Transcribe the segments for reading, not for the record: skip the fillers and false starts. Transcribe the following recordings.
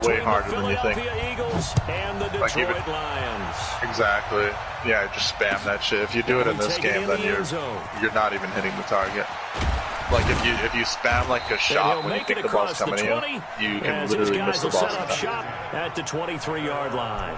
way harder than you think. Eagles and the Detroit Lions. Exactly. Yeah, just spam that shit. If you do it in this game, then you're not even hitting the target. Like if you spam like a shot when you think the ball's coming in, you can literally miss the ball. Set up shop at the 23-yard line.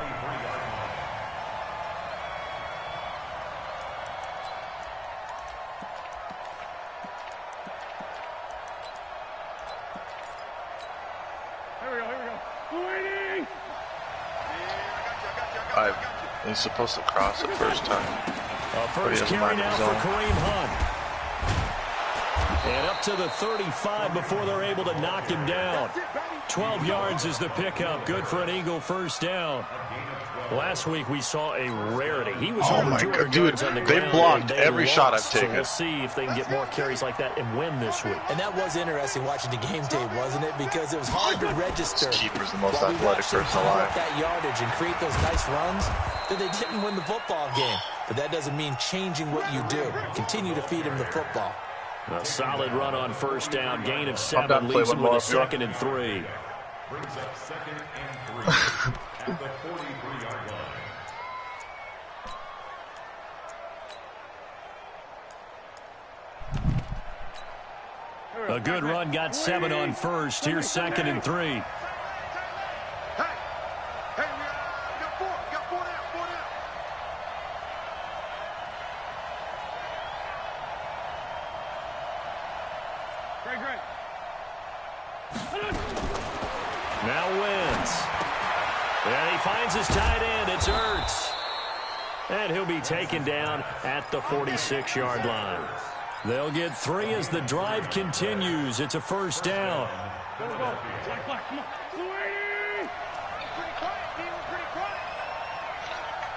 He's supposed to cross it first time. First carry now for Kareem Hunt. And up to the 35 before they're able to knock him down. 12 yards is the pickup. Good for an Eagle first down. Last week we saw a rarity. He was over 200 yards on the ground. They blocked every shot I've taken. So we'll see if they can get more carries like that and win this week. And that was interesting watching the game tape, wasn't it? Because it was hard to register. This keeper's the most athletic person alive. That yardage and create those nice runs, that they didn't win the football game. But that doesn't mean changing what you do. Continue to feed him the football. A solid run on first down. Gain of 7 leaves him with a 2nd and 3. Brings up 2nd and 3 at the 43-yard line. A good run, got 7 on first. Here's 2nd and 3. Now wins. And he finds his tight end. It's Ertz. And he'll be taken down at the 46-yard line. They'll get 3 as the drive continues. It's a first down.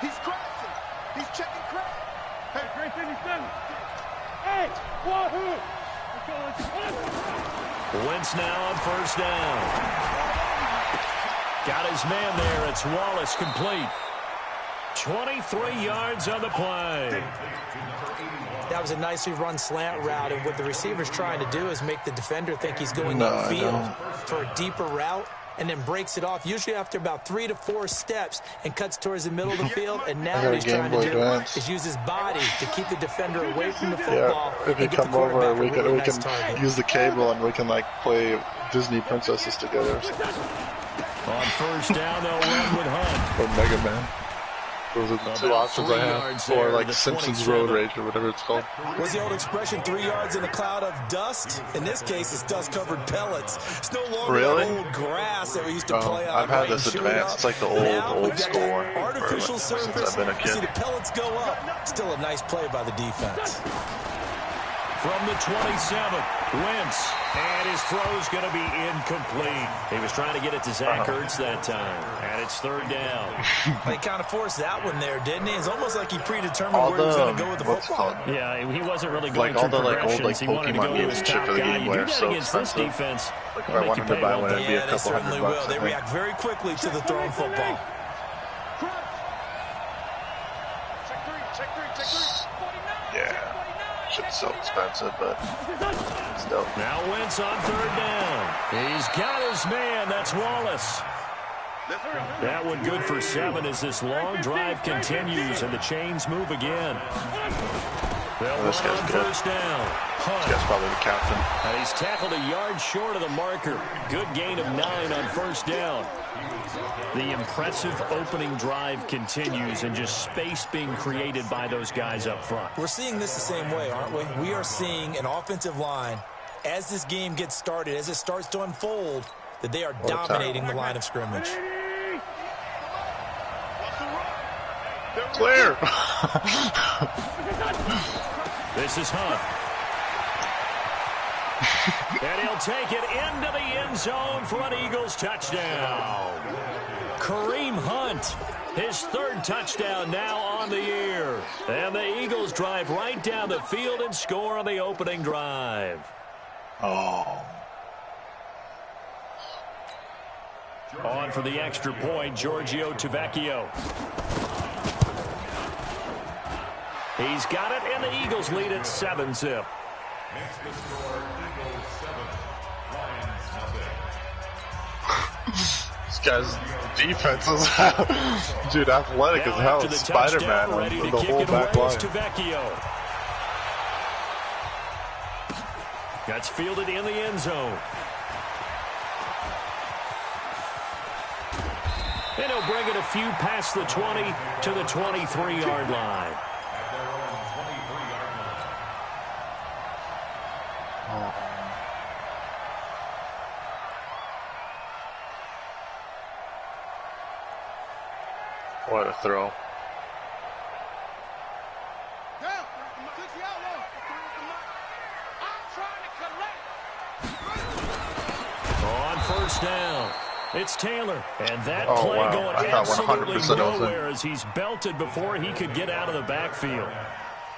He's crossing. He's checking crack. Hey, great thing he's done. Hey, wahoo! Wentz now on first down. Got his man there. It's Wallace complete. 23 yards on the play. That was a nicely run slant route, and what the receiver's trying to do is make the defender think he's going upfield for a deeper route, and then breaks it off, usually after about 3 to 4 steps, and cuts towards the middle of the field. And now what he's trying to do is use his body to keep the defender away from the football. Yeah, if you come over, we can use the cable and we can like play Disney princesses together. On first down, they'll run with Hunt. Or Mega Man. Those are the 2 options I have. Or like Simpsons Road Rage or whatever it's called. What's the old expression, 3 yards in a cloud of dust? In this case, it's dust-covered pellets. It's no longer old grass that we used to play on. I've had this advanced. It's like the old school one. Artificial surface. Since I've been a kid. See the pellets go up. Still a nice play by the defense. From the 27, Wentz, and his throw's going to be incomplete. He was trying to get it to Zach Ertz that time, and it's 3rd down. He kind of forced that one there, didn't he? It's almost like he predetermined where he was going to go with the football. Yeah, he wasn't really going like through progressions. Old, he wanted to go to his top guy. You do that against this defense. Like if I wanted to buy one, it'd be a couple $100 bucks. They react very quickly to the thrown football. Yeah. Shit's so expensive, but still. Now Wentz on 3rd down. He's got his man. That's Wallace. That one good for 7 as this long drive continues and the chains move again. They'll run on first down. This guy's probably the captain. And he's tackled a yard short of the marker. Good gain of 9 on first down. The impressive opening drive continues and just space being created by those guys up front. We're seeing this the same way, aren't we? We are seeing an offensive line, as this game gets started, as it starts to unfold, that they are dominating the line of scrimmage. Clear. This is Hunt. And he'll take it into the end zone for an Eagles touchdown. Kareem Hunt, his 3rd touchdown now on the year. And the Eagles drive right down the field and score on the opening drive. Oh. On for the extra point, Giorgio Tavecchio. He's got it, and the Eagles lead at 7-zip. This guy's defense is dude, athletic as hell. Spider-Man on the whole back line. That's fielded in the end zone. And he'll bring it a few past the 20 to the 23-yard line. What a throw. On first down, it's Taylor. And that play going absolutely nowhere as he's belted before he could get out of the backfield.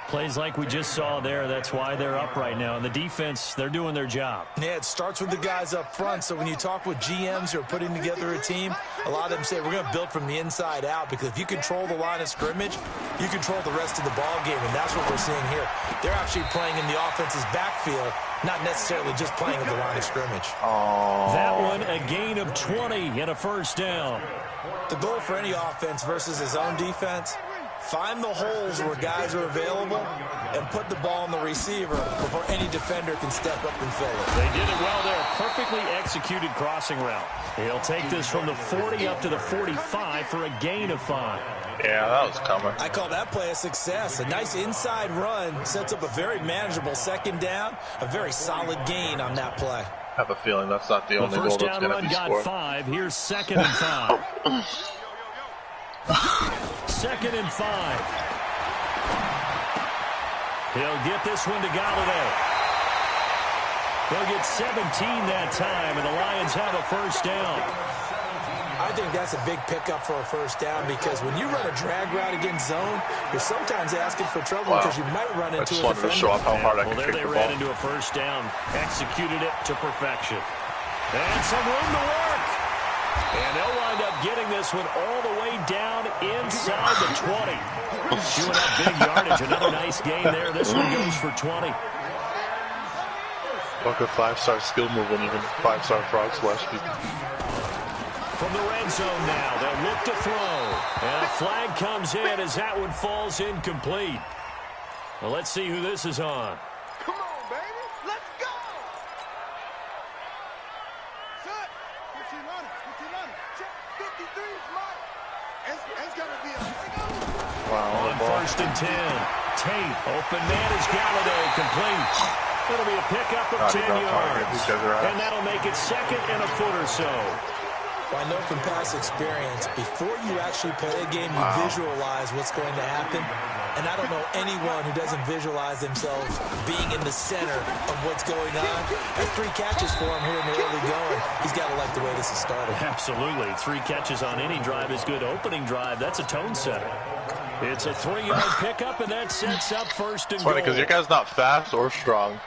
Plays like we just saw there, that's why they're up right now. And the defense, they're doing their job. Yeah, it starts with the guys up front. So when you talk with GMs who are putting together a team, a lot of them say we're going to build from the inside out, because if you control the line of scrimmage, you control the rest of the ball game, and that's what we're seeing here. They're actually playing in the offense's backfield, not necessarily just playing at the line of scrimmage. That one, a gain of 20 and a first down. The goal for any offense versus his own defense, find the holes where guys are available and put the ball on the receiver before any defender can step up and fill it. They did it well there. Perfectly executed crossing route. He'll take this from the 40 up to the 45 for a gain of 5. Yeah, that was coming. I call that play a success. A nice inside run sets up a very manageable second down, a very solid gain on that play. I have a feeling that's not the only goal that's going to be scored. First down run got 5. Here's 2nd and 5. 2nd and 5. He'll get this one to Galladay. They'll get 17 that time, and the Lions have a first down. I think that's a big pickup for a first down, because when you run a drag route against zone, you're sometimes asking for trouble because you might run into a defender. I just wanted to show off how hard I can kick the ball. There they ran into a first down, executed it to perfection. And some room to work. And they'll wind up getting this one all the way down inside the 20. Chewing up big yardage. Another nice gain there. This one goes for 20. Like a 5-star skill move when you can 5-star frog splash people. From the red zone now, they'll look to throw. And a flag comes in as that one falls incomplete. Well, let's see who this is on. Come on, baby. Let's go. Set. 1500. Check 53's mark. It's going to be a on 1st and 10. Tate, open man is Galladay, complete. It'll be a pickup of 10 yards. And that'll make it 2nd and a foot or so. Well, I know from past experience, before you actually play a game, you visualize what's going to happen. And I don't know anyone who doesn't visualize themselves being in the center of what's going on. That's 3 catches for him here in the early going. He's got to like the way this is started. Absolutely. 3 catches on any drive is good. Opening drive, that's a tone setter. It's a 3-yard pickup, and that sets up 1st and goal. It's funny because your guy's not fast or strong.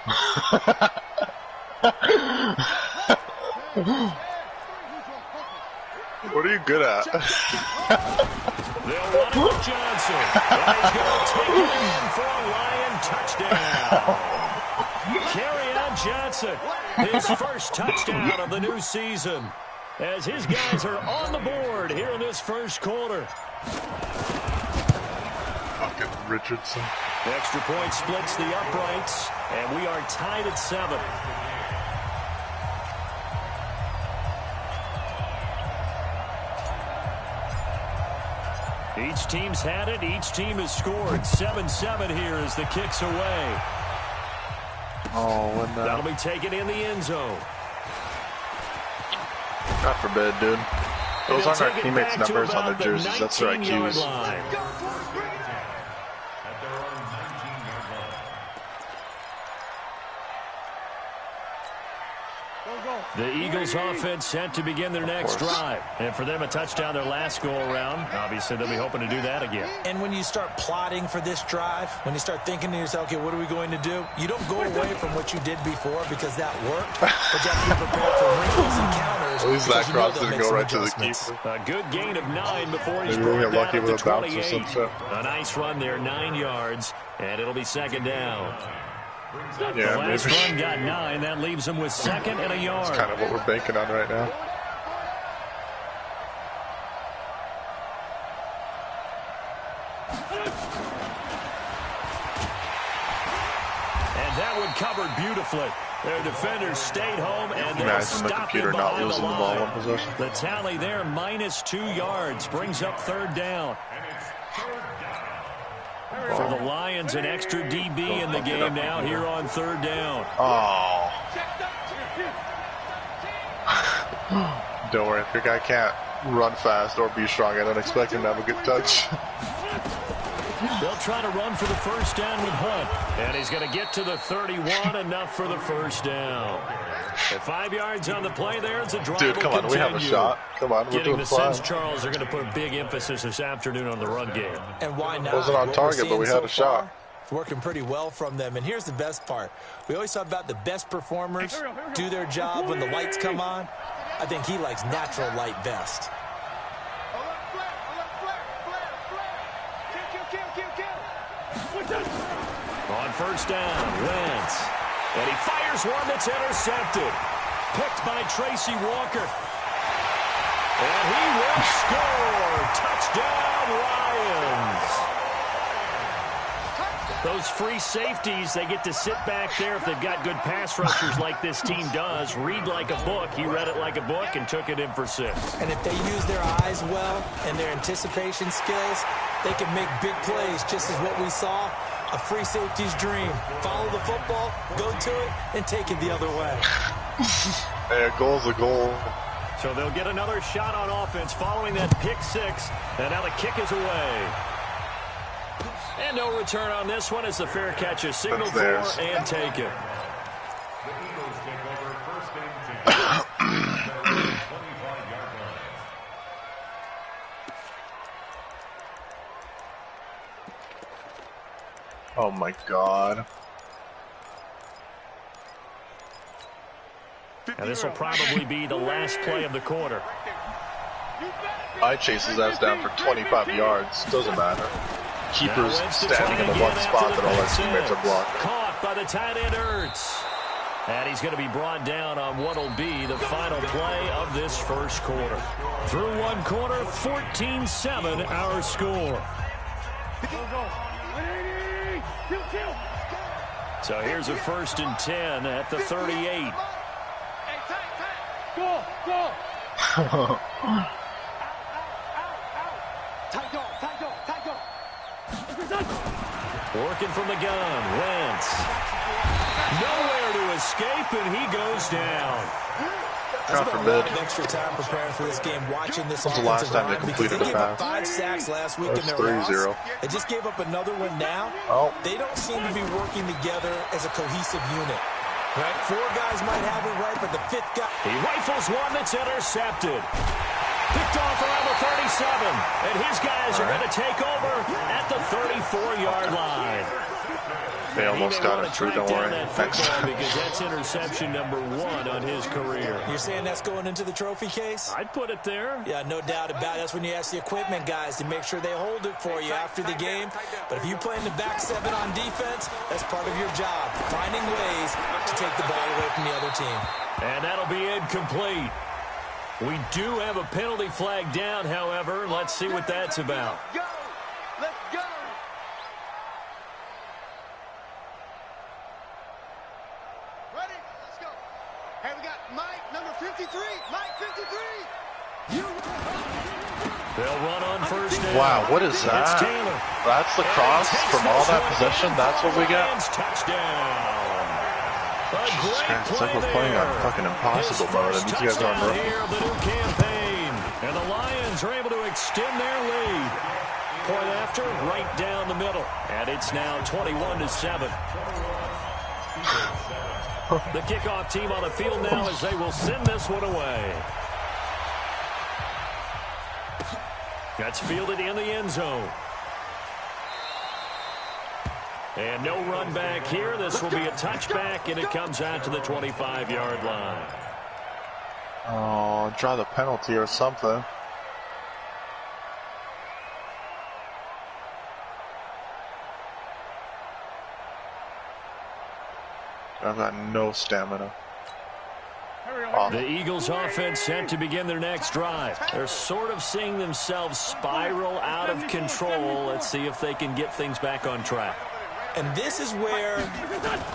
What are you good at? They'll run it with Johnson. And he's going to take it in for a Lion touchdown. Kerryon Johnson, his first touchdown of the new season, as his guys are on the board here in this first quarter. Fucking Richardson. The extra point splits the uprights, and we are tied at 7. Each team's had it. Each team has scored. 7-7 here as the kick's away. Oh, that'll be taken in the end zone. God forbid, dude. Those aren't our teammates' numbers on their jerseys. That's their IQs. The Eagles offense set to begin their next drive. And for them, a touchdown their last go-around. Obviously, they'll be hoping to do that again. And when you start plotting for this drive, when you start thinking to yourself, okay, what are we going to do? You don't go away from what you did before because that worked. But you have to be prepared for wrinkles and counters. At least that cross didn't go right to the keeper. A good gain of 9 before he's brought down lucky at the with a bounce or 28. some shit. A nice run there, 9 yards, and it'll be 2nd down. Yeah, the last maybe. run got 9. That leaves him with 2nd and a yard. That's kind of what we're banking on right now. And that one covered beautifully. Their defenders stayed home, and they'll stop him behind the line. The tally there, -2 yards, brings up 3rd down. For the Lions, an extra DB in the game now here on 3rd down. Oh. Don't worry, if your guy can't run fast or be strong, I don't expect him to have a good touch. They'll try to run for the 1st down with Hunt. And he's going to get to the 31, enough for the 1st down. At 5 yards on the play there, it's a drive. Dude, come on, we have a shot. Come on, we're doing the fine. sense, Charles, they're going to put a big emphasis this afternoon on the run game. And why not? Wasn't on target, but we had a shot. It's working pretty well from them. And here's the best part. We always talk about the best performers do their job when the lights come on. I think he likes natural light best. On 1st down, Wentz. And he fires one that's intercepted. Picked by Tracy Walker. And he will score. Touchdown, Lions. Those free safeties, they get to sit back there if they've got good pass rushers like this team does. Read like a book. He read it like a book and took it in for 6. And if they use their eyes well and their anticipation skills, they can make big plays, just as what we saw. A free safety's dream. Follow the football, go to it, and take it the other way. Hey, a goal's a goal. So they'll get another shot on offense following that pick 6. And now the kick is away. And no return on this one as the fair catch is signaled for and taken. Oh my God. And this will probably be the last play of the quarter. I chase his ass down for 25 yards. Doesn't matter. Keeper's standing in the one spot that all our teammates are blocking. Caught by the tight end Ertz. And he's going to be brought down on what will be the final play of this 1st quarter. Through 1 quarter, 14-7 our score. So here's a 1st and 10 at the 38. Go, go. Working from the gun, Wentz. Nowhere to escape, and he goes down. God forbid. Extra time preparing for this game, watching this When's the last time they completed a pass? 5 sacks last week in their 3-0. They just gave up another one now. Oh. They don't seem to be working together as a cohesive unit. Right? 4 guys might have it right, but the 5th guy... He rifles one that's intercepted. Picked off around the 37. And his guys are going to take over at the 34-yard line. They almost got us through, don't worry. Thanks. Because that's interception number 1 on his career. You're saying that's going into the trophy case? I'd put it there. Yeah, no doubt about it. That's when you ask the equipment guys to make sure they hold it for you after the game. But if you play in the back 7 on defense, that's part of your job, finding ways to take the ball away from the other team. And that'll be incomplete. We do have a penalty flag down, however. Let's see what that's about. Go. Let's go. Ready? Let's go. Hey, we got Mike, number 53. Mike, 53. They'll run on 1st down. Wow, what is that? That's the cross from all that possession? That's what we got? Touchdown. Jesus Christ, it's like we're playing on fucking impossible mode, and these guys are on the new campaign. And the Lions are able to extend their lead. Point after, right down the middle. And it's now 21-7. The kickoff team on the field now as they will send this one away. That's fielded in the end zone. And no run back here. This will be a touchback, and it comes out to the 25-yard line. Oh, draw the penalty or something. I've got no stamina. The Eagles offense set to begin their next drive. They're sort of seeing themselves spiral out of control. Let's see if they can get things back on track. And this is where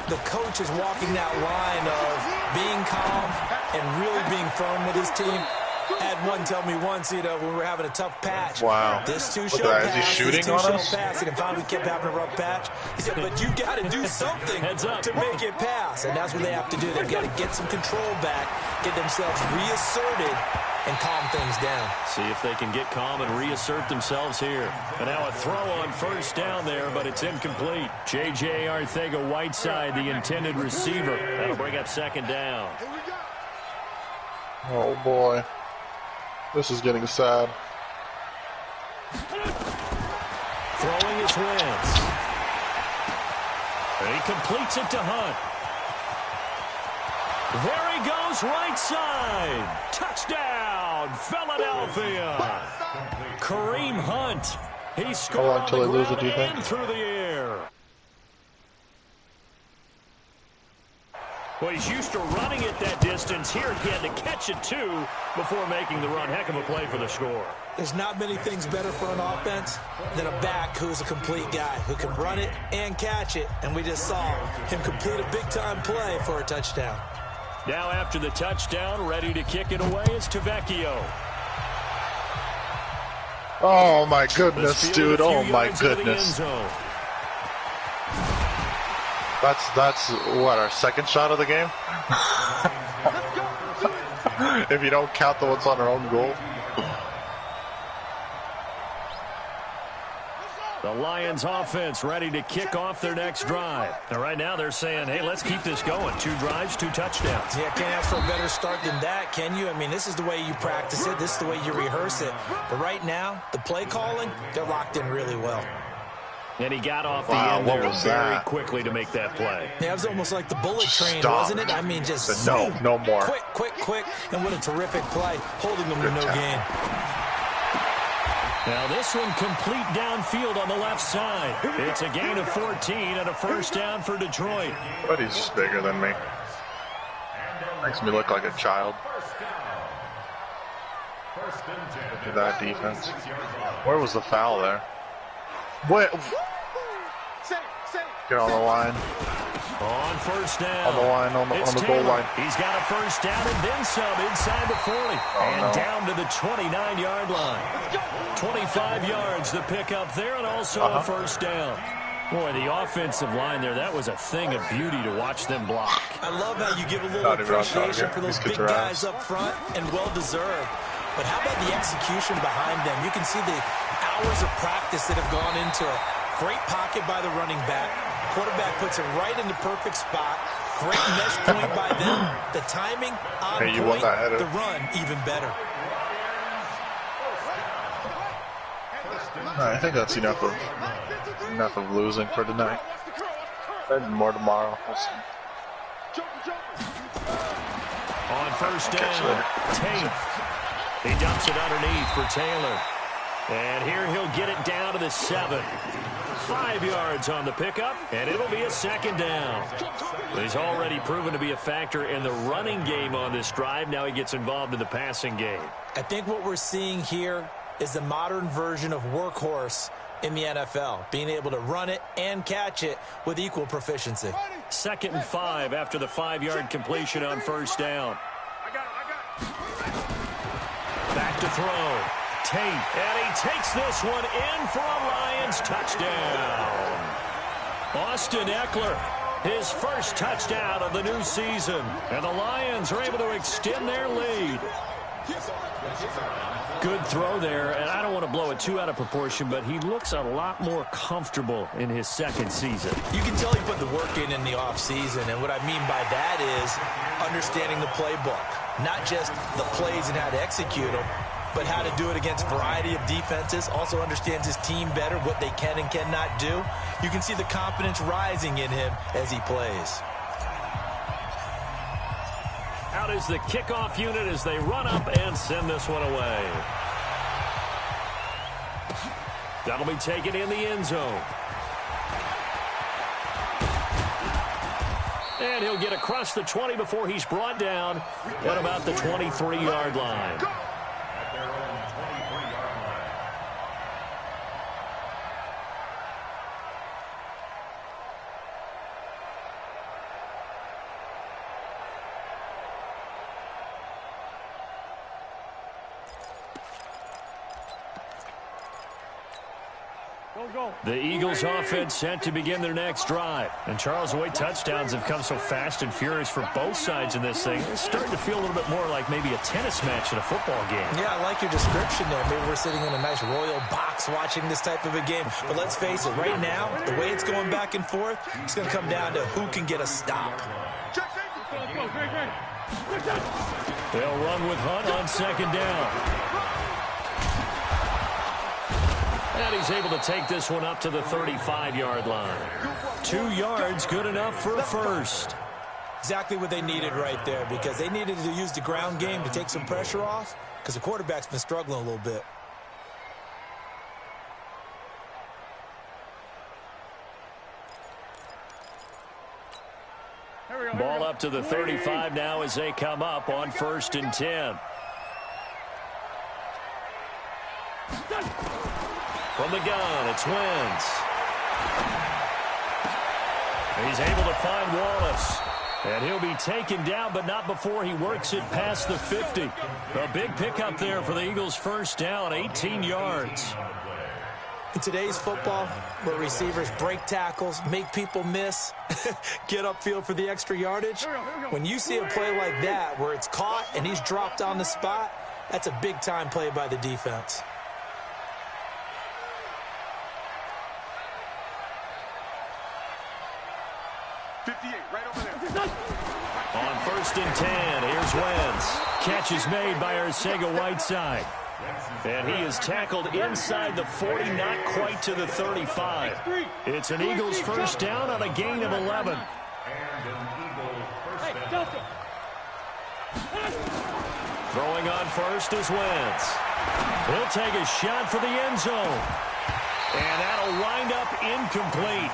the coach is walking that line of being calm and really being firm with his team. I had one tell me once, you know, when we were having a tough patch. Wow. This two-show pass, is he shooting on us? pass, and finally we kept having a rough patch. He said, but you got to do something to make it pass. And that's what they have to do. They've got to get some control back, get themselves reasserted, and calm things down. See if they can get calm and reassert themselves here. And now a throw on first down there, but it's incomplete. J.J. Arcega-Whiteside, the intended receiver. That'll bring up second down. Oh, boy. This is getting sad. Throwing his Wentz. And he completes it to Hunt. There he goes, right side. Touchdown, Philadelphia. Kareem Hunt. He scored on the ground and through the air. Well, he's used to running it that distance. Here he had to catch it, too, before making the run. Heck of a play for the score. There's not many things better for an offense than a back who's a complete guy, who can run it and catch it. And we just saw him complete a big-time play for a touchdown. Now after the touchdown, ready to kick it away is Tavecchio. Oh, my goodness, dude. Oh, my goodness. That's what, our second shot of the game? If you don't count the ones on our own goal. The Lions offense ready to kick off their next drive. And right now they're saying, hey, let's keep this going. 2 drives, 2 touchdowns. Yeah, can't ask for a better start than that, can you? I mean, this is the way you practice it. This is the way you rehearse it. But right now, the play calling, they're locked in really well. And he got off the end there very quickly to make that play. Yeah, it was almost like the bullet train, wasn't it? I mean, just no more. Quick, and what a terrific play, holding them to no gain. Now this one complete downfield on the left side. It's a gain of 14 and a first down for Detroit. But he's just bigger than me. Makes me look like a child. Look at that defense. Where was the foul there? What? Get on the line. On first down. On the line, on the goal line. He's got a first down and then some inside the 40. Down to the 29-yard line. 25 yards the pickup there and also a first down. Boy, the offensive line there, that was a thing of beauty to watch them block. I love how you give a little appreciation for those big guys up front, and well-deserved. But how about the execution behind them? You can see the hours of practice that have gone into it. Great pocket by the running back. Quarterback puts it right in the perfect spot. Great mesh point by them. The timing on point. The run even better. I think that's enough of losing for tonight. Maybe more tomorrow. We'll see. On first down, Tate. He dumps it underneath for Taylor. And here he'll get it down to the 7. 5 yards on the pickup, and it'll be a second down. He's already proven to be a factor in the running game on this drive. Now he gets involved in the passing game. I think what we're seeing here is the modern version of workhorse in the NFL, being able to run it and catch it with equal proficiency. 2nd and 5 after the 5-yard completion on first down. Back to throw. Tate, and he takes this one in for a Lions touchdown. Austin Eckler, his first touchdown of the new season. And the Lions are able to extend their lead. Good throw there, and I don't want to blow it too out of proportion, but he looks a lot more comfortable in his second season. You can tell he put the work in the offseason, and what I mean by that is understanding the playbook. Not just the plays and how to execute them, but how to do it against a variety of defenses. Also understands his team better, what they can and cannot do. You can see the confidence rising in him as he plays. Out is the kickoff unit as they run up and send this one away. That'll be taken in the end zone. And he'll get across the 20 before he's brought down at about the 23-yard line. The Eagles offense set to begin their next drive. And Charles, the way touchdowns have come so fast and furious for both sides in this thing, it's starting to feel a little bit more like maybe a tennis match in a football game. Yeah, I like your description there. Maybe we're sitting in a nice royal box watching this type of a game. But let's face it, right now, the way it's going back and forth, it's going to come down to who can get a stop. They'll run with Hunt on second down. And he's able to take this one up to the 35-yard line. 2 yards, good enough for a first. Exactly what they needed right there, because they needed to use the ground game to take some pressure off, because the quarterback's been struggling a little bit. Ball up to the 35 now as they come up on 1st and 10. From the gun, it's Wentz. He's able to find Wallace. And he'll be taken down, but not before he works it past the 50. A big pickup there for the Eagles' first down, 18 yards. In today's football, where receivers break tackles, make people miss, get upfield for the extra yardage, when you see a play like that where it's caught and he's dropped on the spot, that's a big-time play by the defense. On 1st and 10, here's Wentz. Catch is made by Arcega-Whiteside. And he is tackled inside the 40, not quite to the 35. It's an Eagles first down on a gain of 11. Throwing on first is Wentz. He'll take a shot for the end zone. And that'll wind up incomplete.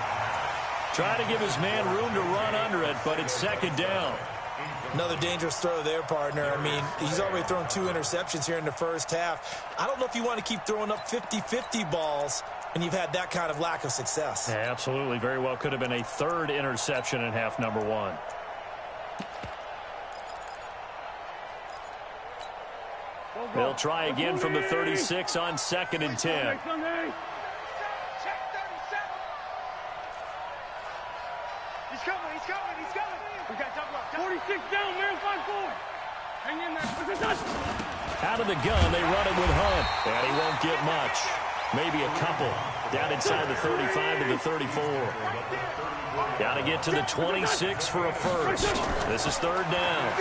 Try to give his man room to run under it, but it's second down. Another dangerous throw there, partner. I mean, he's already thrown 2 interceptions here in the first half. I don't know if you want to keep throwing up 50-50 balls when you've had that kind of lack of success. Yeah, absolutely. Very well could have been a 3rd interception in half number 1. They'll try again from the 36 on 2nd and 10. He's coming. We got to talk about 46 down, man, 5-4. Hang in there. Out of the gun, they run it with Hunt. And he won't get much. Maybe a couple. Down inside the 35 to the 34. Got to get to the 26 for a first. This is 3rd down.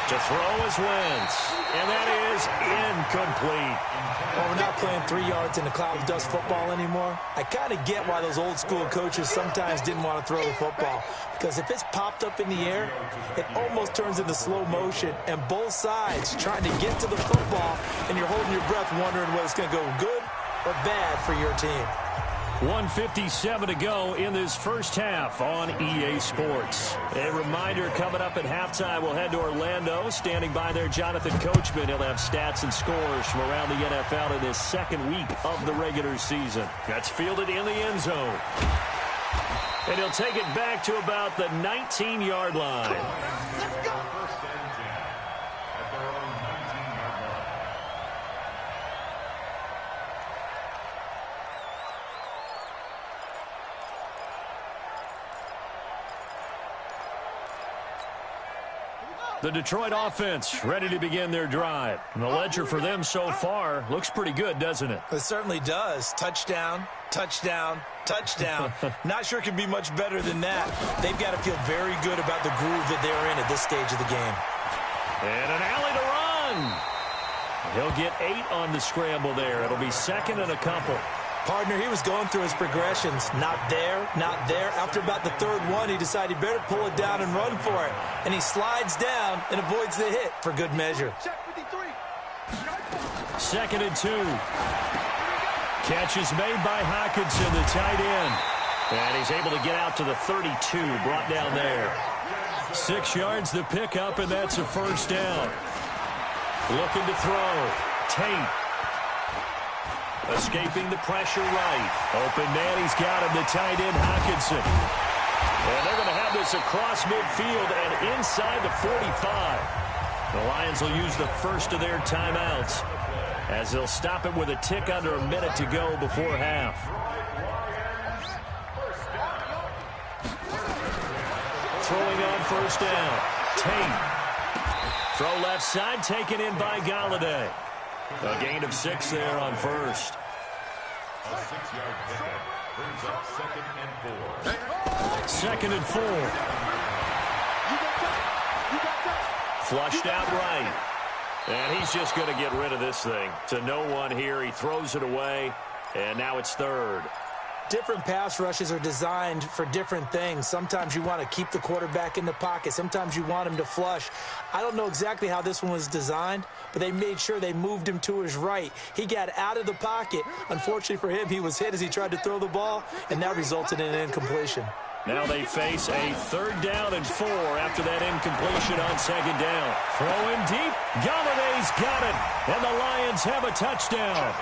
To throw is Wentz. And that is incomplete. Well, we're not playing 3 yards in the cloud of dust football anymore. I kind of get why those old school coaches sometimes didn't want to throw the football. Because if it's popped up in the air, it almost turns into slow motion. And both sides trying to get to the football, and you're holding your breath wondering whether it's going to go good or bad for your team. 1:57 to go in this first half on EA Sports. A reminder, coming up at halftime, we'll head to Orlando. Standing by there, Jonathan Coachman. He'll have stats and scores from around the NFL in his 2nd week of the regular season. That's fielded in the end zone. And he'll take it back to about the 19-yard line. Let's go. The Detroit offense ready to begin their drive. And the ledger for them so far looks pretty good, doesn't it? It certainly does. Touchdown, touchdown, touchdown. Not sure it can be much better than that. They've got to feel very good about the groove that they're in at this stage of the game. And an alley to run. He'll get 8 on the scramble there. It'll be 2nd and a couple. Partner, he was going through his progressions. Not there, not there. After about the 3rd one, he decided he better pull it down and run for it. And he slides down and avoids the hit for good measure. 2nd and 2. Catch is made by Hockenson, the tight end. And he's able to get out to the 32, brought down there. 6 yards the pickup, and that's a first down. Looking to throw. Tate. Escaping the pressure right. Open man, he's got him, the tight end, Hockenson. And they're going to have this across midfield and inside the 45. The Lions will use the first of their timeouts as they'll stop it with a tick under a minute to go before half. Throwing on first down. Tate. Throw left side, taken in by Galladay. A gain of 6 there on first. A 6-yard pickup brings up 2nd and 4. 2nd and 4. Flushed out right. And he's just going to get rid of this thing. To no one here. He throws it away. And now it's 3rd. Different pass rushes are designed for different things. Sometimes you want to keep the quarterback in the pocket. Sometimes you want him to flush. I don't know exactly how this one was designed, but they made sure they moved him to his right. He got out of the pocket. Unfortunately for him, he was hit as he tried to throw the ball, and that resulted in an incompletion. Now they face a 3rd down and 4 after that incompletion on 2nd down. Throwing deep. Galladay's got it, and the Lions have a touchdown.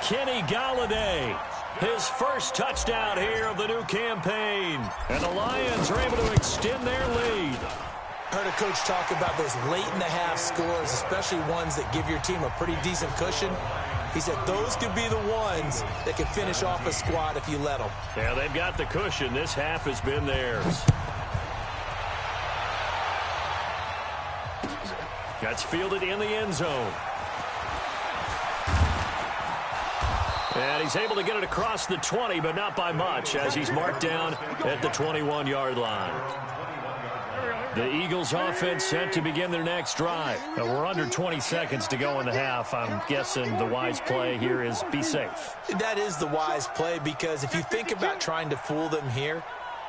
Kenny Galladay, his first touchdown here of the new campaign. And the Lions are able to extend their lead. Heard a coach talk about those late-in-the-half scores, especially ones that give your team a pretty decent cushion. He said those could be the ones that can finish off a squad if you let them. Yeah, they've got the cushion. This half has been theirs. That's fielded in the end zone. And he's able to get it across the 20, but not by much, as he's marked down at the 21-yard line. The Eagles offense set to begin their next drive. Now we're under 20 seconds to go in the half. I'm guessing the wise play here is be safe. That is the wise play, because if you think about trying to fool them here,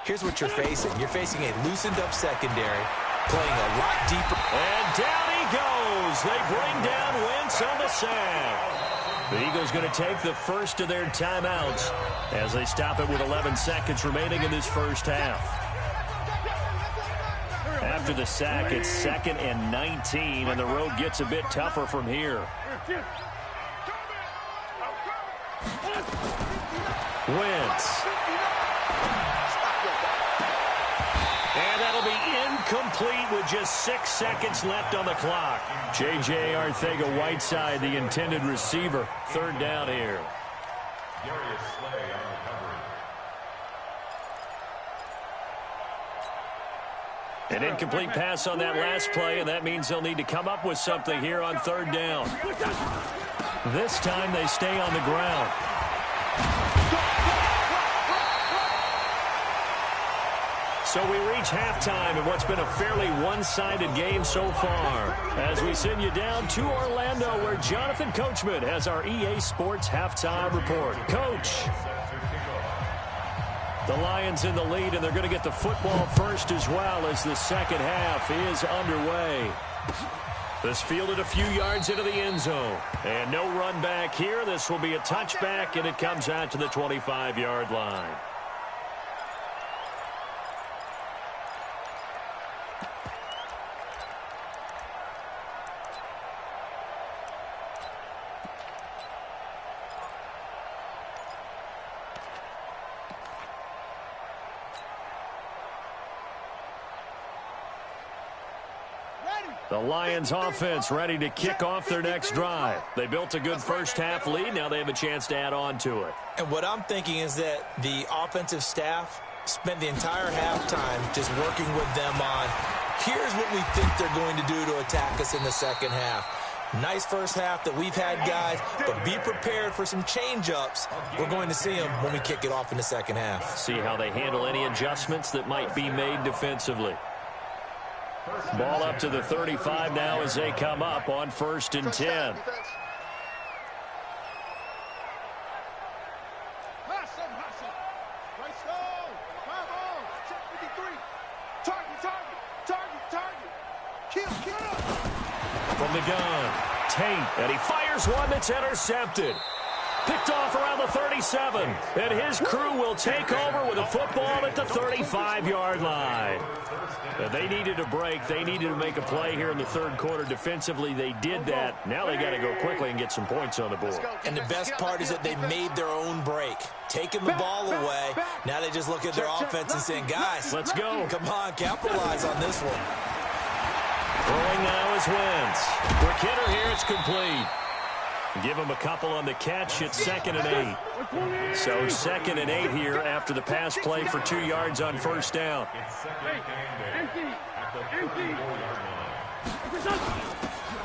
here's what you're facing. You're facing a loosened-up secondary, playing a lot deeper. And down he goes. They bring down Wentz on the sack. The Eagles going to take the first of their timeouts as they stop it with 11 seconds remaining in this first half. After the sack, it's 2nd and 19, and the road gets a bit tougher from here. Wentz. And that'll be incomplete with just 6 seconds left on the clock. J.J. Arcega-Whiteside, the intended receiver. 3rd down here. An incomplete pass on that last play, and that means they'll need to come up with something here on 3rd down. This time they stay on the ground. So we reach halftime in what's been a fairly one-sided game so far, as we send you down to Orlando, where Jonathan Coachman has our EA Sports halftime report. Coach. The Lions in the lead, and they're going to get the football first as well as the second half is underway. This fielded a few yards into the end zone. And no run back here. This will be a touchback, and it comes out to the 25-yard line. The Lions offense ready to kick off their next drive. They built a good first half lead. Now they have a chance to add on to it. And what I'm thinking is that the offensive staff spent the entire halftime just working with them on, here's what we think they're going to do to attack us in the second half. Nice first half that we've had, guys, but be prepared for some change-ups. We're going to see them when we kick it off in the second half. See how they handle any adjustments that might be made defensively. Ball up to the 35 now as they come up on 1st and 10. From the gun, Tate, and he fires one that's intercepted. Picked off around the 37. And his crew will take over with a football at the 35-yard line. They needed a break. They needed to make a play here in the third quarter. Defensively, they did that. Now they got to go quickly and get some points on the board. And the best part is that they made their own break, taking the ball away. Now they just look at their offense and saying, guys, let's go. Come on, capitalize on this one. Throwing now is Wentz. For Kidder here, it's complete. Give him a couple on the catch. It's 2nd and 8. So 2nd and 8 here after the pass play for 2 yards on first down.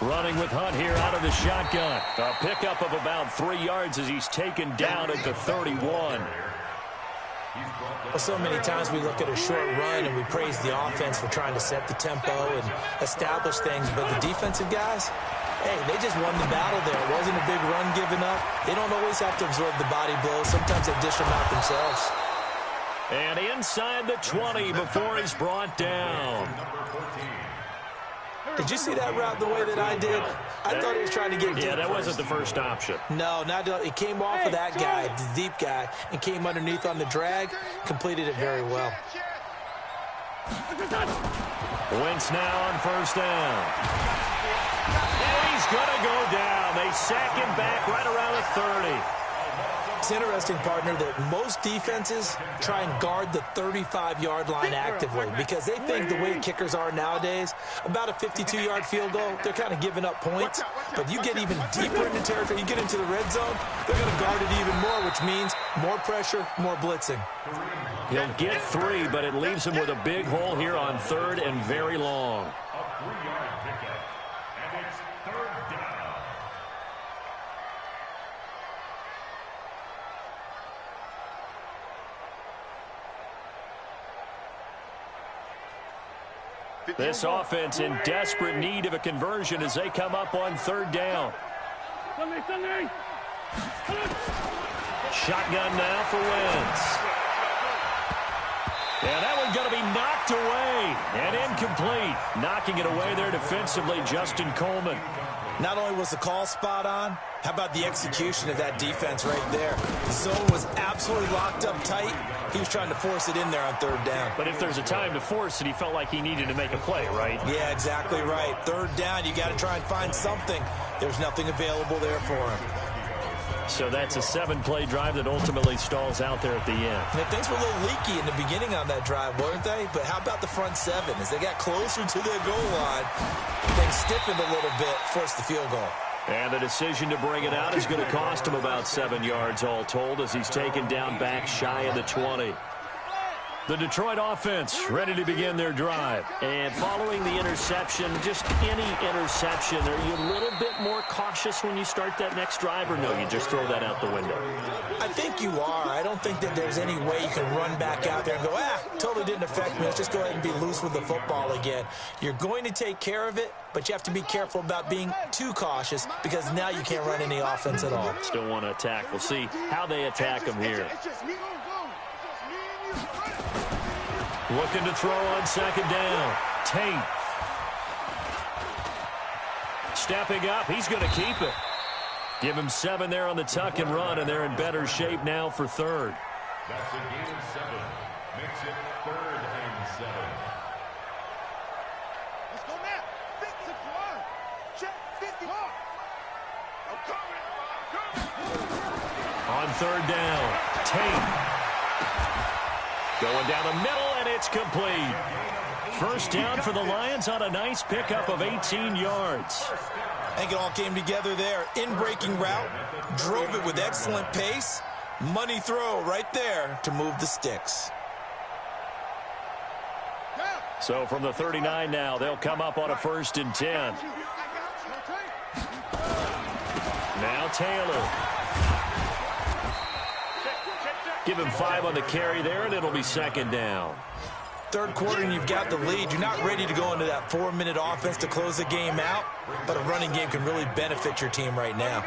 Running with Hunt here out of the shotgun. A pickup of about 3 yards as he's taken down at the 31. Well, so many times we look at a short run and we praise the offense for trying to set the tempo and establish things, but the defensive guys, hey, they just won the battle there. It wasn't a big run given up. They don't always have to absorb the body blows. Sometimes they dish them out themselves. And inside the 20 before he's brought down. Did you see that route the way that I did? I thought he was trying to get deep. Yeah, that wasn't the first option. No, it came off of that guy, the deep guy, and came underneath on the drag. Completed it very well. Wentz now on first down. And he's going to go down. They sack him back right around the 30. It's interesting, partner, that most defenses try and guard the 35-yard line actively because they think the way kickers are nowadays, about a 52-yard field goal, they're kind of giving up points. But you get even deeper into territory, you get into the red zone, they're going to guard it even more, which means more pressure, more blitzing. He'll get 3, but it leaves him with a big hole here on 3rd and very long. A 3-yard pickup, and it's 3rd down. This offense in desperate need of a conversion as they come up on 3rd down. Shotgun now for Wentz. Yeah, that one's going to be knocked away and incomplete. Knocking it away there defensively, Justin Coleman. Not only was the call spot on, how about the execution of that defense right there? The zone was absolutely locked up tight. He was trying to force it in there on 3rd down. But if there's a time to force it, he felt like he needed to make a play, right? Yeah, exactly right. 3rd down, you got to try and find something. There's nothing available there for him. So that's a 7-play drive that ultimately stalls out there at the end. And things were a little leaky in the beginning on that drive, weren't they? But how about the front 7? As they got closer to their goal line, things stiffened a little bit, forced the field goal. And the decision to bring it out is going to cost him about 7 yards all told as he's taken down back shy of the 20. The Detroit offense ready to begin their drive. And following the interception, just any interception, are you a little bit more cautious when you start that next drive, or no, you just throw that out the window? I think you are. I don't think that there's any way you can run back out there and go, totally didn't affect me. Let's just go ahead and be loose with the football again. You're going to take care of it, but you have to be careful about being too cautious because now you can't run any offense at all. Still want to attack. We'll see how they attack him here. Looking to throw on 2nd down. Tate. Stepping up. He's going to keep it. Give him 7 there on the tuck and run, and they're in better shape now for 3rd. That's a gain of 7. Makes it 3rd and 7. Let's go now. 51. Check 51. On 3rd down. Tate. Going down the middle, and it's complete. First down for the Lions on a nice pickup of 18 yards. I think it all came together there. In-breaking route, drove it with excellent pace. Money throw right there to move the sticks. So from the 39 now, they'll come up on a 1st and 10. Now Taylor. Give him 5 on the carry there, and it'll be 2nd down. 3rd quarter, and you've got the lead. You're not ready to go into that 4-minute offense to close the game out, but a running game can really benefit your team right now.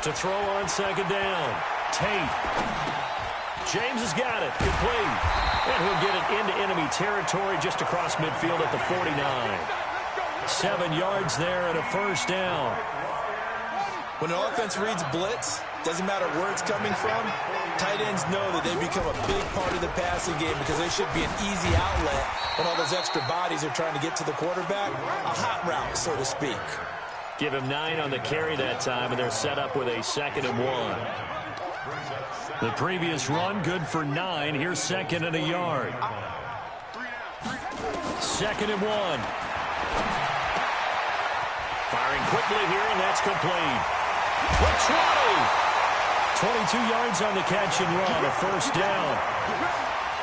To throw on 2nd down. Tate. James has got it. Complete. And he'll get it into enemy territory just across midfield at the 49. 7 yards there and a first down. When the offense reads blitz, doesn't matter where it's coming from, tight ends know that they become a big part of the passing game because they should be an easy outlet when all those extra bodies are trying to get to the quarterback. A hot route, so to speak. Give him 9 on the carry that time, and they're set up with a 2nd and 1. The previous run, good for 9. Here's 2nd and a yard. 2nd and 1. Firing quickly here, and that's complete. For 20. 22 yards on the catch and run, a first down.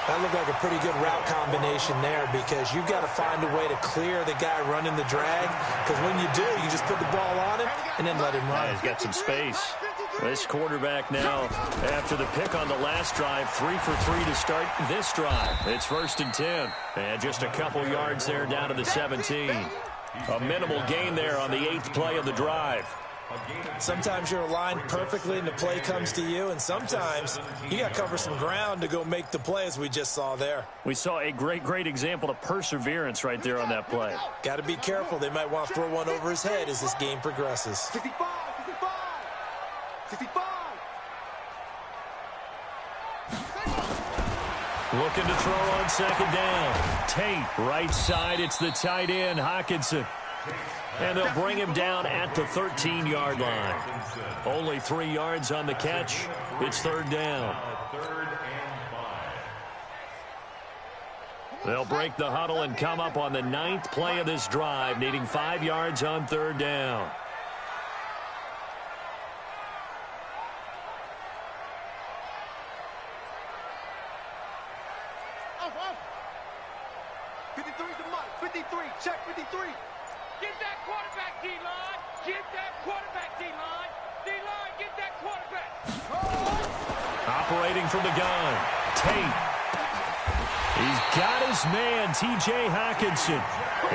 That looked like a pretty good route combination there because you've got to find a way to clear the guy running the drag because when you do, you just put the ball on him and then let him run. He's got some space. This quarterback now, after the pick on the last drive, 3 for 3 to start this drive. It's 1st and 10. And just a couple yards there down to the 17. A minimal gain there on the 8th play of the drive. Sometimes you're aligned perfectly and the play comes to you, and sometimes you got to cover some ground to go make the play as we just saw there. We saw a great example of perseverance right there on that play. Got to be careful. They might want to throw one over his head as this game progresses. 65. Looking to throw on 2nd down. Tate, right side. It's the tight end, Hockenson. And they'll bring him down at the 13-yard line. Only 3 yards on the catch. It's 3rd down. They'll break the huddle and come up on the 9th play of this drive, needing 5 yards on 3rd down. Check 53. Get that quarterback, D-line. Get that quarterback, D-line. D-line, get that quarterback. Operating from the gun. Tate. He's got his man, T.J. Hockenson.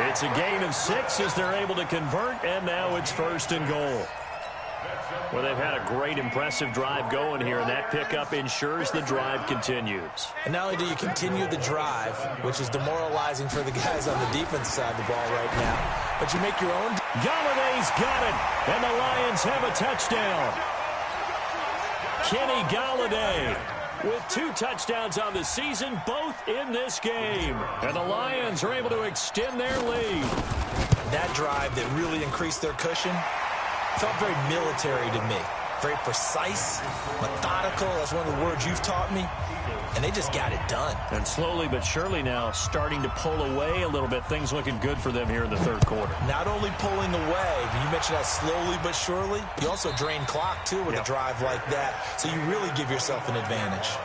It's a gain of 6 as they're able to convert, and now it's 1st and goal. Well, they've had a great, impressive drive going here, and that pickup ensures the drive continues. And not only do you continue the drive, which is demoralizing for the guys on the defense side of the ball right now, but you make your own. Galladay's got it, and the Lions have a touchdown. Kenny Galladay with 2 touchdowns on the season, both in this game. And the Lions are able to extend their lead. That drive that really increased their cushion felt very military to me. Very precise, methodical. That's one of the words you've taught me. And they just got it done. And slowly but surely now starting to pull away a little bit. Things looking good for them here in the 3rd quarter. Not only pulling away, but you mentioned that slowly but surely. You also drain clock, too, with a drive like that. So you really give yourself an advantage.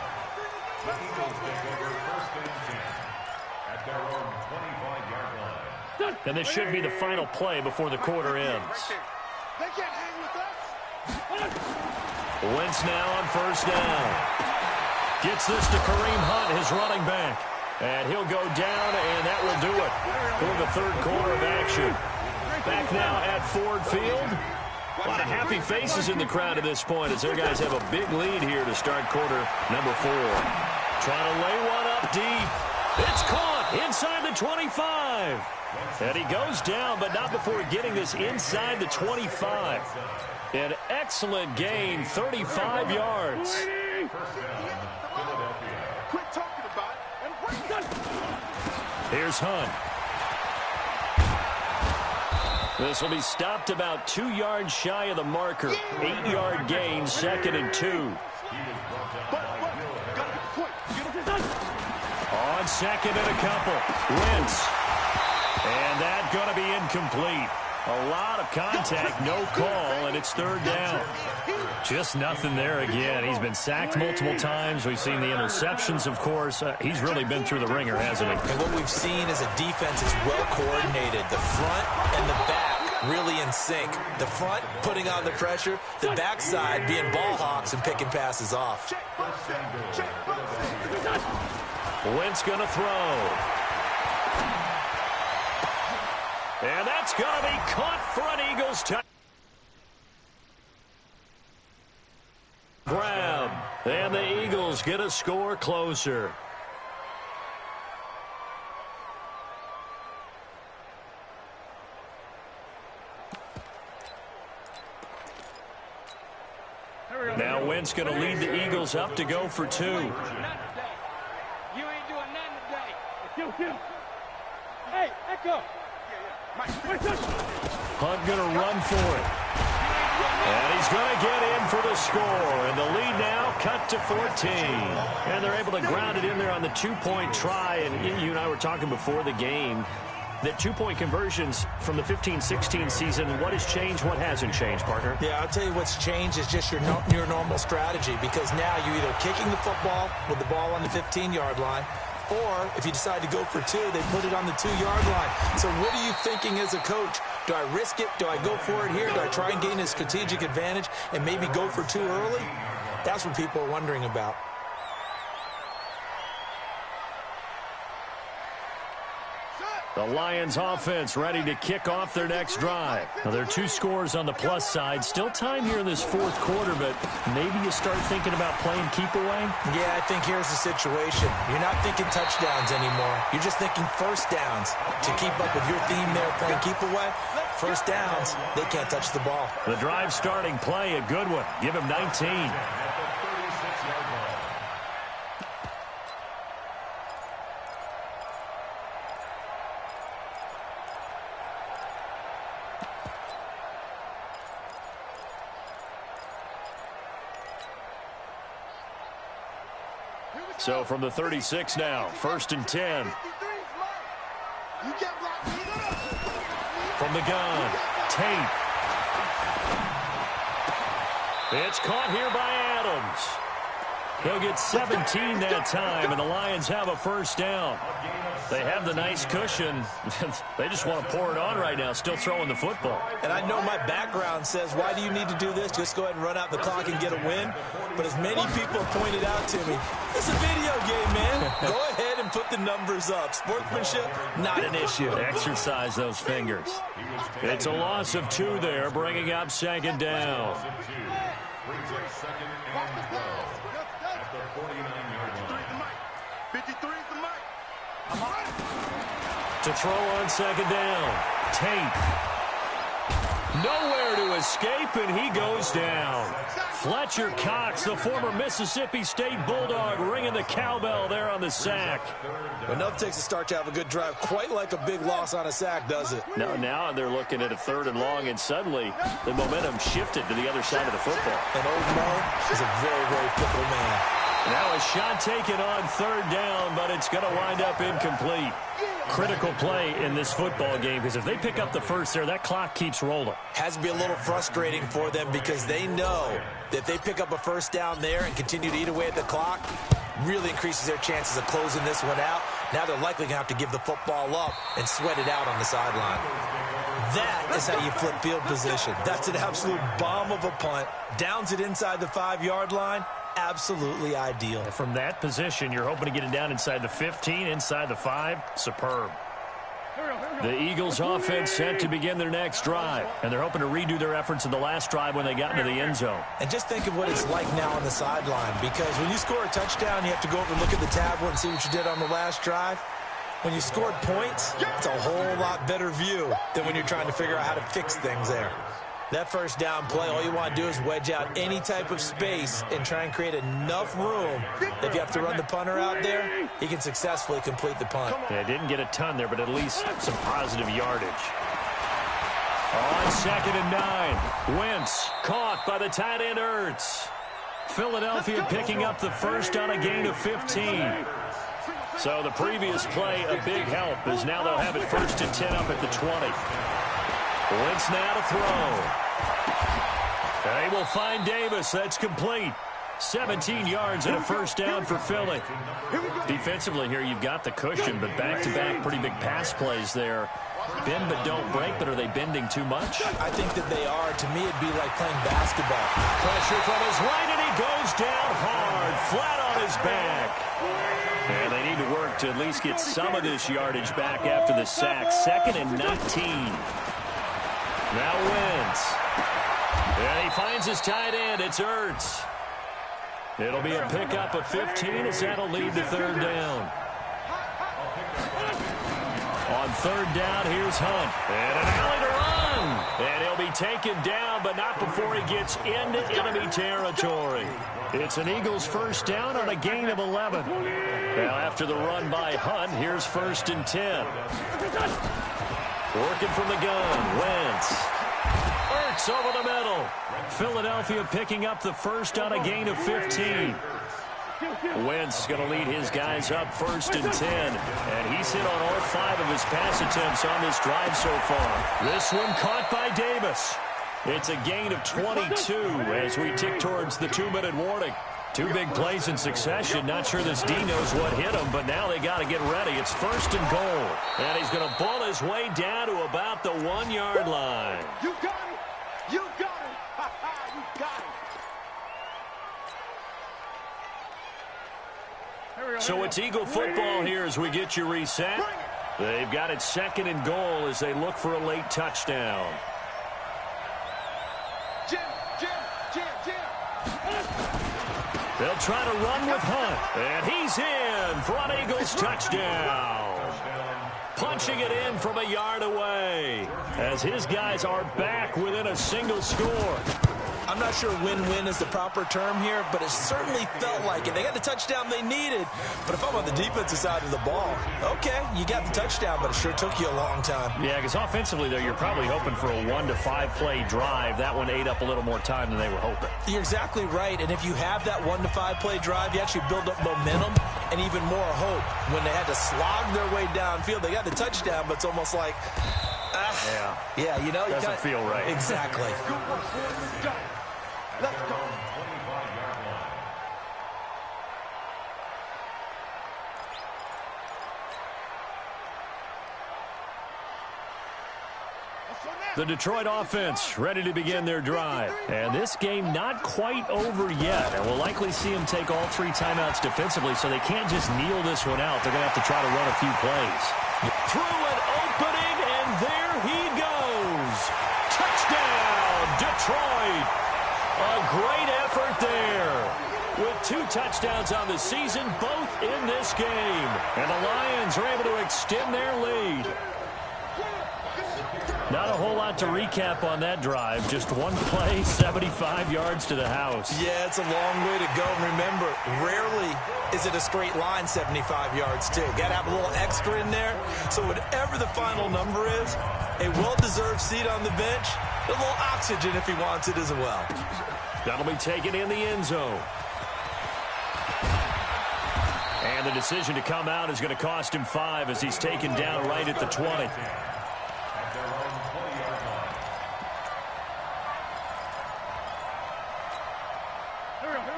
And this should be the final play before the quarter ends. They can't hang with us. Wentz now on 1st down. Gets this to Kareem Hunt, his running back. And he'll go down, and that will do it for the 3rd quarter of action. Back now at Ford Field. A lot of happy faces in the crowd at this point as their guys have a big lead here to start quarter number 4. Trying to lay one up deep. It's caught inside the 25. And he goes down, but not before getting this inside the 25. An excellent gain, 35 yards. Quit talking about it and bring it. Here's Hunt. This will be stopped about 2 yards shy of the marker. 8-yard gain, 2nd and 2. On 2nd and a couple. Wentz. And that's going to be incomplete. A lot of contact, no call, and it's 3rd down. Just nothing there again. He's been sacked multiple times. We've seen the interceptions, of course. He's really been through the ringer, hasn't he? And what we've seen is a defense is well coordinated. The front and the back really in sync. The front putting on the pressure, the backside being ball hawks and picking passes off. Wentz going to throw. And that's going to be caught for an Eagles touchdown. Grab. And the Eagles get a score closer. offense going to lead the Eagles up to go for 2. You ain't doing nothing today. Kill. Hey, Echo. Hunt going to run for it. And he's going to get in for the score. And the lead now cut to 14. And they're able to ground it in there on the 2-point try. And you and I were talking before the game that 2-point conversions from the 15-16 season, what has changed, what hasn't changed, partner? Yeah, I'll tell you what's changed is just your normal strategy, because now you're either kicking the football with the ball on the 15-yard line, or if you decide to go for 2, they put it on the 2-yard line. So what are you thinking as a coach? Do I risk it? Do I go for it here? Do I try and gain a strategic advantage and maybe go for 2 early? That's what people are wondering about. The Lions offense ready to kick off their next drive. Now, there are 2 scores on the plus side. Still time here in this 4th quarter, but maybe you start thinking about playing keep away? Yeah, I think here's the situation. You're not thinking touchdowns anymore. You're just thinking first downs. To keep up with your theme there, playing keep away, first downs, they can't touch the ball. The drive starting play, a good one. Give him 19. So from the 36 now, 1st and 10. From the gun, Tate. It's caught here by Adams. He'll get 17 that time, and the Lions have a first down. They have the nice cushion. They just want to pour it on right now, still throwing the football. And I know my background says, why do you need to do this? Just go ahead and run out the clock and get a win. But as many people have pointed out to me, it's a video game, man. Go ahead and put the numbers up. Sportsmanship, not an issue. Exercise those fingers. It's a loss of 2 there, bringing up 2nd down. Brings up 2nd and 12 at the 49-yard line. 53's the mic. To throw on 2nd down, Tate. Nowhere to escape, and he goes down. Fletcher Cox, the former Mississippi State Bulldog, ringing the cowbell there on the sack. Enough takes a start to have a good drive, quite like a big loss on a sack, does it? Now they're looking at a 3rd and long, and suddenly the momentum shifted to the other side of the football. And old Mo is a very, very fickle man. Now a shot taken on 3rd down, but it's going to wind up incomplete. Critical play in this football game, because if they pick up the first there, that clock keeps rolling. Has to be a little frustrating for them, because they know that if they pick up a first down there and continue to eat away at the clock, really increases their chances of closing this one out. Now they're likely going to have to give the football up and sweat it out on the sideline. That is how you flip field position. That's an absolute bomb of a punt. Downs it inside the 5-yard line. Absolutely ideal. From that position, you're hoping to get it down inside the 15, inside the 5. Superb. The Eagles offense set to begin their next drive, and they're hoping to redo their efforts in the last drive when they got into the end zone. And just think of what it's like now on the sideline, because when you score a touchdown, you have to go over and look at the tablet and see what you did on the last drive. When you scored points, it's a whole lot better view than when you're trying to figure out how to fix things there. That first down play, all you want to do is wedge out any type of space and try and create enough room. If you have to run the punter out there, he can successfully complete the punt. Yeah, didn't get a ton there, but at least some positive yardage. On 2nd and 9, Wentz caught by the tight end Ertz. Philadelphia picking up the first on a gain of 15. So the previous play, a big help, as now they'll have it 1st and 10 up at the 20. Wentz now to throw. They will find Davis. That's complete. 17 yards and a first down for Philly. Defensively here, you've got the cushion, but back-to-back pretty big pass plays there. Bend but don't break, but are they bending too much? I think that they are. To me, it'd be like playing basketball. Pressure from his right, and he goes down hard, flat on his back. And they need to work to at least get some of this yardage back after the sack. 2nd and 19. Now Wentz. And he finds his tight end. It's Ertz. It'll be a pickup of 15 as that'll lead to 3rd down. On 3rd down, here's Hunt. And an alley to run. And he'll be taken down, but not before he gets into enemy territory. It's an Eagles first down on a gain of 11. Now after the run by Hunt, here's 1st and 10. Working from the gun, Wentz. Ertz over the middle. Philadelphia picking up the first on a gain of 15. Wentz going to lead his guys up 1st and 10. And he's hit on all 5 of his pass attempts on this drive so far. This one caught by Davis. It's a gain of 22 as we tick towards the 2-minute warning. 2 big plays in succession. Not sure this D knows what hit him, but now they got to get ready. It's 1st and goal. And he's going to ball his way down to about the 1-yard line. You got it. You got it. Ha-ha, you got it. So it's Eagle football here as we get you reset. They've got it 2nd and goal as they look for a late touchdown. Jim. They'll try to run with Hunt. And he's in for an Eagles touchdown. Punching it in from a yard away as his guys are back within a single score. I'm not sure win-win is the proper term here, but it certainly felt like it. They got the touchdown they needed. But if I'm on the defensive side of the ball, okay, you got the touchdown, but it sure took you a long time. Yeah, because offensively, though, you're probably hoping for a 1 to 5 play drive. That one ate up a little more time than they were hoping. You're exactly right. And if you have that 1 to 5 play drive, you actually build up momentum and even more hope. When they had to slog their way downfield, they got the touchdown, but it's almost like, yeah, you know, doesn't feel right. Exactly. Let's go. The Detroit offense ready to begin their drive. And this game not quite over yet. And we'll likely see them take all 3 timeouts defensively, so they can't just kneel this one out. They're going to have to try to run a few plays. Through an opening, and there he goes. Touchdown, Detroit. A great effort there. With 2 touchdowns on the season, both in this game. And the Lions are able to extend their lead. Not a whole lot to recap on that drive. Just 1 play, 75 yards to the house. Yeah, it's a long way to go. And remember, rarely is it a straight line 75 yards, too. Got to have a little extra in there. So whatever the final number is, a well-deserved seat on the bench, a little oxygen if he wants it as well. That'll be taken in the end zone. And the decision to come out is going to cost him 5 as he's taken down right at the 20.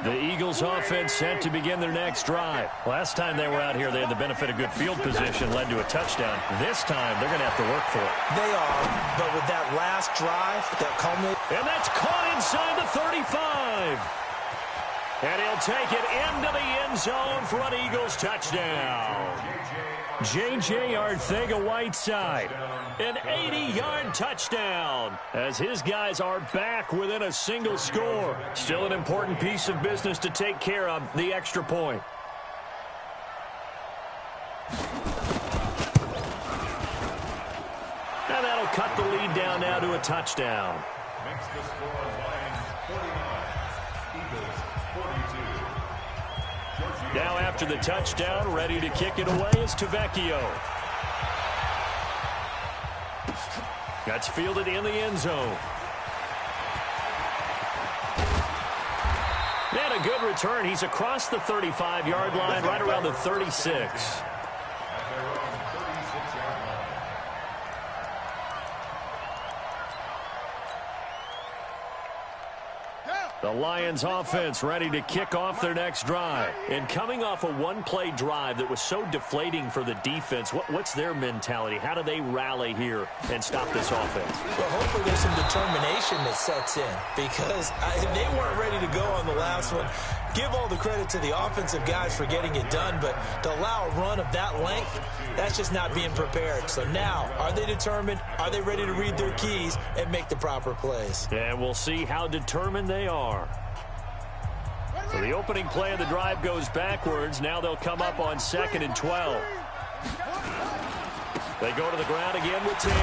The Eagles offense set to begin their next drive. Last time they were out here, they had the benefit of good field position, led to a touchdown. This time, they're going to have to work for it. They are, but with that last drive, that culminated. And that's caught inside the 35. And he'll take it into the end zone for an Eagles touchdown. J.J. Arcega-Whiteside, an 80-yard touchdown as his guys are back within a single score. Still an important piece of business to take care of, the extra point. And that'll cut the lead down now to a touchdown. Makes the score Lions 49, Eagles 42. Now after the touchdown, ready to kick it away is Tavecchio. That's fielded in the end zone. And a good return. He's across the 35-yard line, right around the 36. The Lions offense ready to kick off their next drive. And coming off a 1-play drive that was so deflating for the defense, what's their mentality? How do they rally here and stop this offense? Well, hopefully there's some determination that sets in because they weren't ready to go on the last one. Give all the credit to the offensive guys for getting it done, but to allow a run of that length, that's just not being prepared. So now, are they determined? Are they ready to read their keys and make the proper plays? And we'll see how determined they are. So the opening play of the drive goes backwards. Now they'll come up on 2nd and 12. They go to the ground again with Taylor.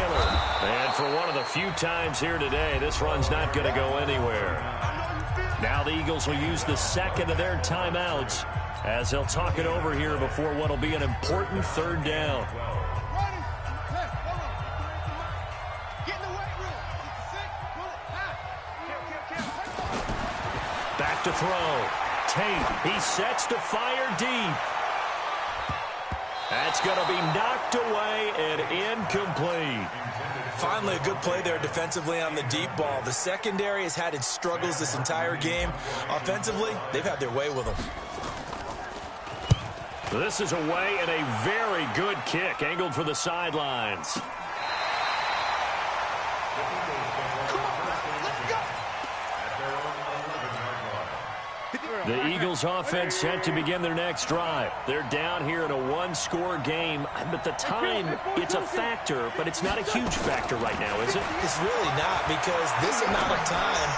And for one of the few times here today, this run's not going to go anywhere. Now the Eagles will use the second of their timeouts as they'll talk it over here before what will be an important third down. Back to throw. Tate, he sets to fire deep. That's going to be knocked away and incomplete. Finally, a good play there defensively on the deep ball. The secondary has had its struggles this entire game. Offensively, they've had their way with them. This is away and a very good kick, angled for the sidelines. The Eagles offense set to begin their next drive. They're down here in a one-score game. But the time, it's a factor, but it's not a huge factor right now, is it? It's really not, because this amount of time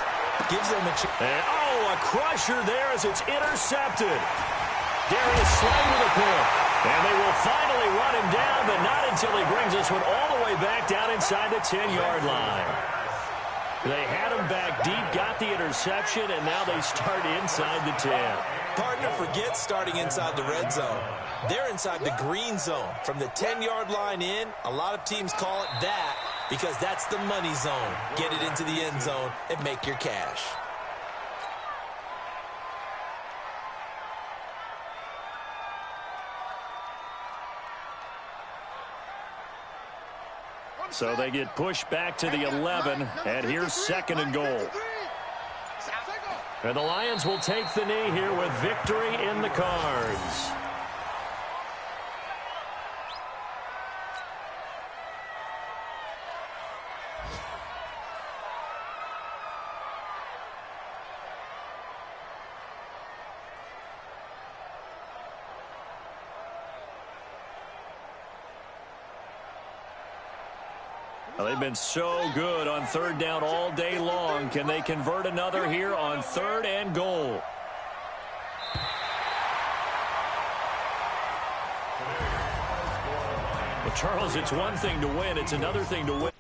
gives them a chance. Oh, a crusher there as it's intercepted. Darius Slay with a pick. And they will finally run him down, but not until he brings this one all the way back down inside the 10-yard line. They had him back deep, got the interception, and now they start inside the 10. Partner forgets starting inside the red zone. They're inside the green zone. From the 10-yard line in, a lot of teams call it that because that's the money zone. Get it into the end zone and make your cash. So they get pushed back to the 11, and here's second and goal. And the Lions will take the knee here with victory in the cards. Well, they've been so good on third down all day long. Can they convert another here on third and goal? Well, Charles, it's one thing to win. It's another thing to win.